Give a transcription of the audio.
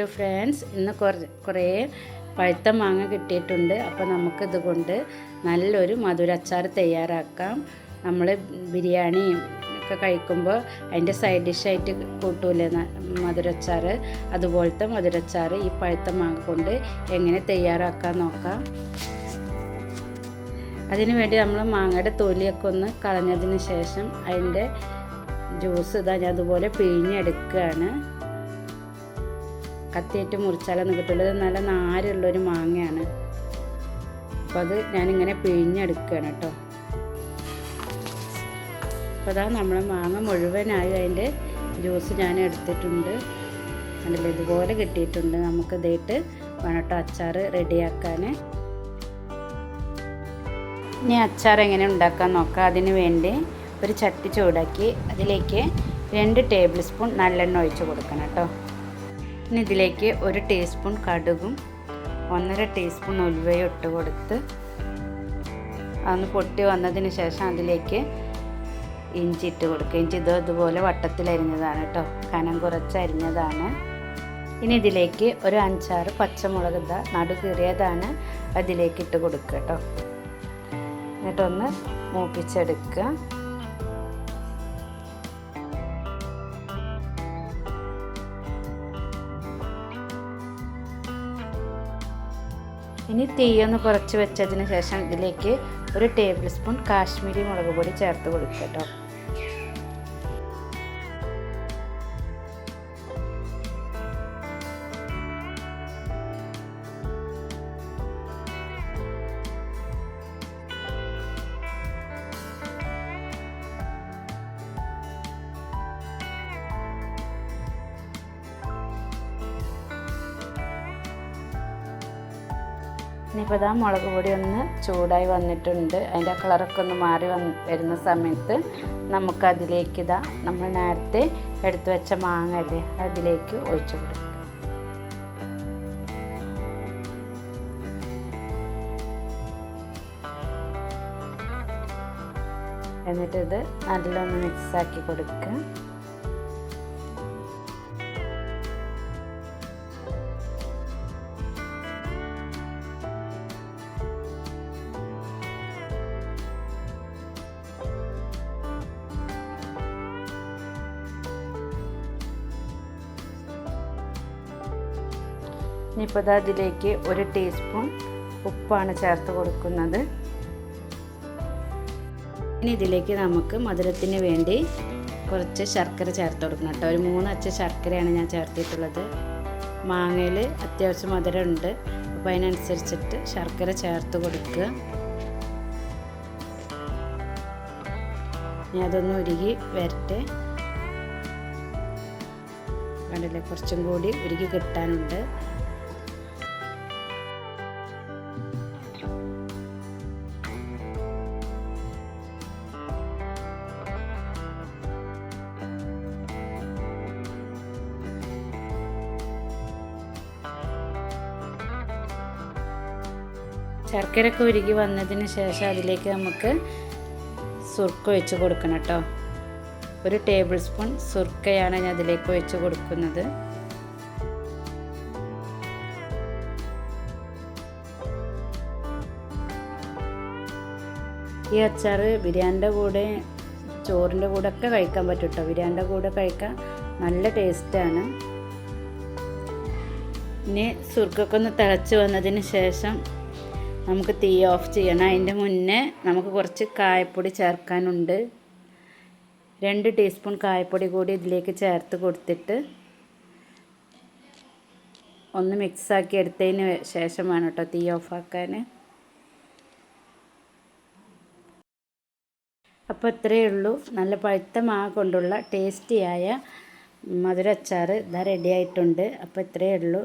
Friends, ഇന്ന് കുറേ പഴുത്ത മാങ്ങ കിട്ടിയിട്ടുണ്ട്. അപ്പോൾ നമുക്കിതുകൊണ്ട് നല്ലൊരു മധുര അച്ചാർ തയ്യാറാക്കാം. നമ്മൾ ബിരിയാണി ഒക്കെ കഴിക്കുമ്പോൾ അതിൻ്റെ സൈഡ് ഡിഷായിട്ട് കൂട്ടൂലേ മധുരച്ചാർ, അതുപോലത്തെ മധുരച്ചാർ ഈ പഴുത്ത മാങ്ങ കൊണ്ട് എങ്ങനെ തയ്യാറാക്കാൻ നോക്കാം. അതിനു വേണ്ടി നമ്മൾ മാങ്ങയുടെ തൊലിയൊക്കെ ഒന്ന് കളഞ്ഞതിന് ശേഷം അതിൻ്റെ ജ്യൂസ് ഞാൻ അതുപോലെ പിഴിഞ്ഞെടുക്കുകയാണ്. കത്തിയിട്ട് മുറിച്ചാലൊന്നും കിട്ടില്ല. ഇത് നല്ല നാരുള്ളൊരു മാങ്ങയാണ്. അപ്പോൾ അത് ഞാനിങ്ങനെ പിഴിഞ്ഞെടുക്കുകയാണ് കേട്ടോ. അപ്പോൾ അതാ നമ്മൾ മാങ്ങ മുഴുവനായി അതിൻ്റെ ജ്യൂസ് ഞാൻ എടുത്തിട്ടുണ്ട്. കണ്ടില്ലേ, ഇതുപോലെ കിട്ടിയിട്ടുണ്ട്. നമുക്ക് ഇതായിട്ട് വേണം കേട്ടോ അച്ചാർ റെഡിയാക്കാൻ. ഇനി അച്ചാർ എങ്ങനെ ഉണ്ടാക്കാൻ നോക്കാം. അതിന് വേണ്ടി ഒരു ചട്ടി ചൂടാക്കി അതിലേക്ക് 2 ടേബിൾ സ്പൂൺ നല്ലെണ്ണ ഒഴിച്ച് കൊടുക്കണം കേട്ടോ. ഇനി ഇതിലേക്ക് 1 ടീസ്പൂൺ കടുകും 1.5 ടീസ്പൂൺ ഉലുവയും ഇട്ട് കൊടുത്ത് അതൊന്ന് പൊട്ടി വന്നതിന് ശേഷം അതിലേക്ക് ഇഞ്ചി ഇട്ട് കൊടുക്കുക. ഇഞ്ചി ഇതുപോലെ വട്ടത്തിലരിഞ്ഞതാണ് കേട്ടോ, കനം കുറച്ച് അരിഞ്ഞതാണ്. ഇനി ഇതിലേക്ക് ഒരു 5-6 പച്ചമുളക് നടുകീറിയതാണ് അതിലേക്ക് ഇട്ട് കൊടുക്കുക കേട്ടോ. എന്നിട്ടൊന്ന് മൂപ്പിച്ചെടുക്കുക. ഇനി തീയൊന്ന് കുറച്ച് വെച്ചതിന് ശേഷം ഇതിലേക്ക് 1 ടേബിൾ സ്പൂൺ കാശ്മീരി മുളക് പൊടി ചേർത്ത് കൊടുക്കുക കേട്ടോ. ഇനിയിപ്പോൾ ഇതാ മുളക് പൊടി ഒന്ന് ചൂടായി വന്നിട്ടുണ്ട്. അതിൻ്റെ കളറൊക്കെ ഒന്ന് മാറി വരുന്ന സമയത്ത് നമുക്കതിലേക്ക് നമ്മൾ നേരത്തെ എടുത്തു വെച്ച മാങ്ങ അല്ലേ അതിലേക്ക് ഒഴിച്ചു കൊടുക്കാം. എന്നിട്ടിത് നല്ലൊന്ന് മിക്സാക്കി കൊടുക്കുക. ഇനിയിപ്പോൾ അതിലേക്ക് 1 ടീസ്പൂൺ ഉപ്പാണ് ചേർത്ത് കൊടുക്കുന്നത്. ഇനി ഇതിലേക്ക് നമുക്ക് മധുരത്തിന് വേണ്ടി കുറച്ച് ശർക്കര ചേർത്ത് കൊടുക്കണം കേട്ടോ. ഒരു 3 അച്ച് ശർക്കരയാണ് ഞാൻ ചേർത്തിട്ടുള്ളത്. മാങ്ങയിൽ അത്യാവശ്യം മധുരമുണ്ട്, അപ്പോൾ അതിനനുസരിച്ചിട്ട് ശർക്കര ചേർത്ത് കൊടുക്കുക. ഇനി അതൊന്ന് ഉരുകി വരട്ടെ. കണ്ടില്ലേ, കുറച്ചും കൂടി ഉരുകി കിട്ടാനുണ്ട്. ശർക്കരയൊക്കെ ഉരുകി വന്നതിന് ശേഷം അതിലേക്ക് നമുക്ക് സുർക്ക ഒഴിച്ച് കൊടുക്കണം കേട്ടോ. 1 ടേബിൾ സ്പൂൺ സുർക്കയാണ് ഞാൻ അതിലേക്ക് ഒഴിച്ച് കൊടുക്കുന്നത്. ഈ അച്ചാർ ബിരിയാണിൻ്റെ കൂടെ ചോറിൻ്റെ കൂടെ ഒക്കെ കഴിക്കാൻ പറ്റും കേട്ടോ. ബിരിയാണിൻ്റെ കൂടെ കഴിക്കാൻ നല്ല ടേസ്റ്റാണ്. ഇനി സുർക്കൊക്കെ ഒന്ന് തിളച്ച് വന്നതിന് ശേഷം നമുക്ക് തീ ഓഫ് ചെയ്യണം. അതിൻ്റെ മുന്നേ നമുക്ക് കുറച്ച് കായപ്പൊടി ചേർക്കാനുണ്ട്. 2 ടീസ്പൂൺ കായപ്പൊടി കൂടി ഇതിലേക്ക് ചേർത്ത് കൊടുത്തിട്ട് ഒന്ന് മിക്സാക്കി എടുത്തതിന് ശേഷം വേണം കേട്ടോ തീ ഓഫാക്കാൻ. അപ്പോൾ ഇത്രയേ ഉള്ളൂ. നല്ല പഴുത്ത മാങ്ങ കൊണ്ടുള്ള ടേസ്റ്റിയായ മധുര അച്ചാർ റെഡി ആയിട്ടുണ്ട്. അപ്പോൾ ഇത്രയേ ഉള്ളൂ.